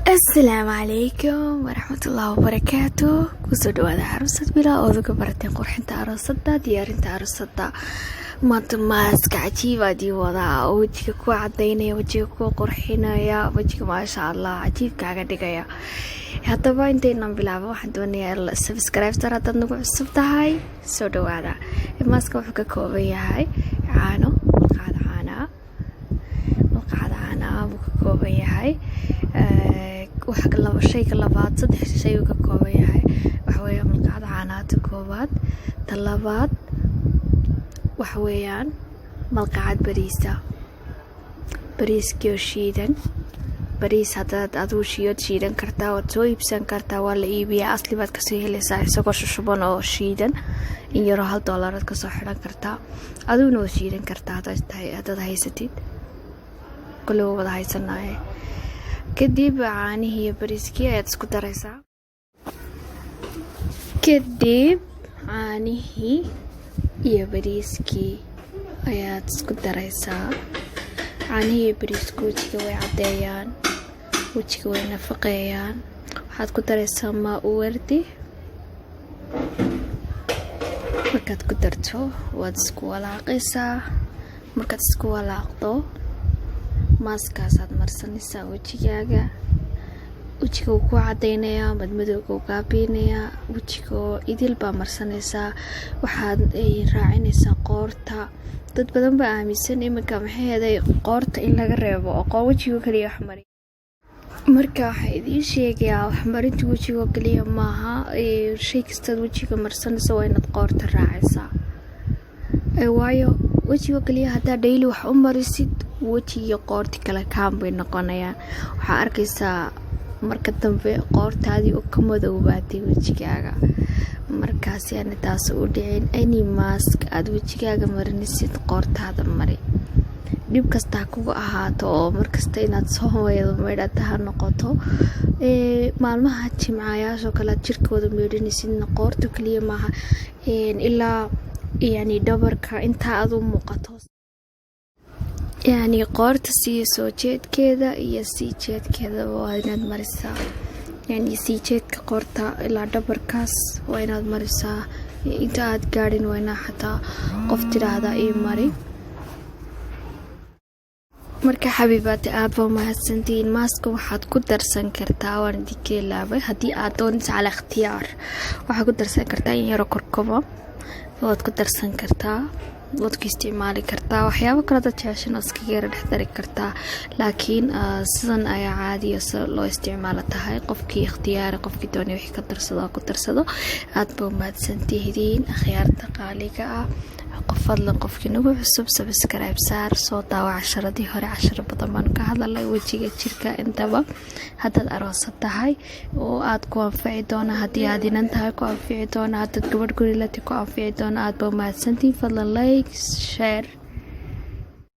السلام عليكم ورحمة الله وبركاته. kusoo dhawaada aroosadda bilaa odaga barateen qurxinta aroosadda, diyaarinta aroosadda. maanta maaska cajiib aadii wadaa oo wajiga ku cadaynaya, wajiga ku qurxinaya, wajiga maasha allah cajiib kaaga dhigaya. haddaba intaynan bilaabo waxaan doonayaa subscribe tar haddaad nagu cusub tahay. soo dhawaada. maaska wuxuu ka kooban yahay caano, malqacad caana buu ka kooban yahay. shayga labaad, saddex shay uu ka kooban yahay. waxa weeyaan malqacad caanaata koobaad, ta labaad waxa weeyaan malqacad bariiskii oo shiidan. bariis haddaad aduu shiidan kartaa, waad soo iibsan kartaa, waa la iibiyaa. asli baad kasoo helaysaa isagoo shushuban oo shiidan. in yaroo $1 aad kasoo xidhan kartaa. aduguna waad shiidan kartaa haddaad haysatid. kule waa wada haysanaaye. kadib caanihii iyo bariiskii ayaad isku daraysaa. kadib caanihii iyo bariiskii ayaad isku daraysaa. caanihii iyo bariisku wajiga way cadeeyaan, wajiga way nafaqeeyaan. waxaad ku daraysaa maa u wardi. markaad ku darto waad isku walaaqaysaa. markaad isku walaaqdo maaskaasaad marsanaysaa wejigaaga. wejiga wuu ku cadaynayaa, madmadowga wuu gaabinayaa. wejiga idil baa marsanaysaa. waxaad raacinaysaa qoorta. dad badan baa aaminsan iminka maxay heeday qoorta in laga reebo oo wejiga kaliya waxmari. marka waxaa idiin sheegayaa waxmarinta wejiga kaliya maaha. shay kastaad wejiga marsanaysa waa inaad qoorta raacaysaa. waayo wejiga kaliya haddaa daily wax u marisid, wejiga qoorti kale kaan bay noqonayaan. waxaa arkaysaa marka dambe qoortaadii oo ka madowbaatay wejigaaga. markaasi aana taas u dhicin. any mask aad wejigaaga marinisid qoortaada mari. dhib kasta kuga ahaato oo markasta inaad soo maydhata ha noqoto. maalmaha jimcayaashoo kale aad jirkooda meydhanaysidna qoorta kaliya maaha, ilaa yani dhabarka intaa aad u muuqato. yani qoorta sii soo jeedkeeda iyo sii jeedkeedaba waa inaad marisaa. yani sii jeedka qoorta ilaa dhabarkaas waa inaad marisaa. inta aad gaadhin waa inaa xataa qof tidhaahda ii mari. marka xabiibaati aad baa mahadsantihiin. maaska waxaad ku darsan kartaa, waan idinka ilaabay, haddii aad doonaysa cala ikhtiyaar waxaad ku darsan kartaa in yaro korkoba waad ku darsan kartaa, waad ku isticmaali kartaa. waxyaabo kale dad jeceshan oo iskaga yara dhex dari kartaa, laakiin sidan ayaa caadiya loo isticmaalo tahay. qofkii ikhtiyaari, qofkii doonay wixii ka darsado ku darsado. aad baa mahadsantihiin akhyaarta qaaliga ah. fadlan qofkii nagu cusub subscribe saar. soo daawa casharadii hore, casharo badan baan ka hadalay wejiga, jirka, intaba. haddaad aroosad tahay oo aad ku anfici doona, haddii aad inan tahay ku anfici doona, haddaad gabadh gurilati ku anfici doona. aad baa mahadsantihiin. fadlan like, share.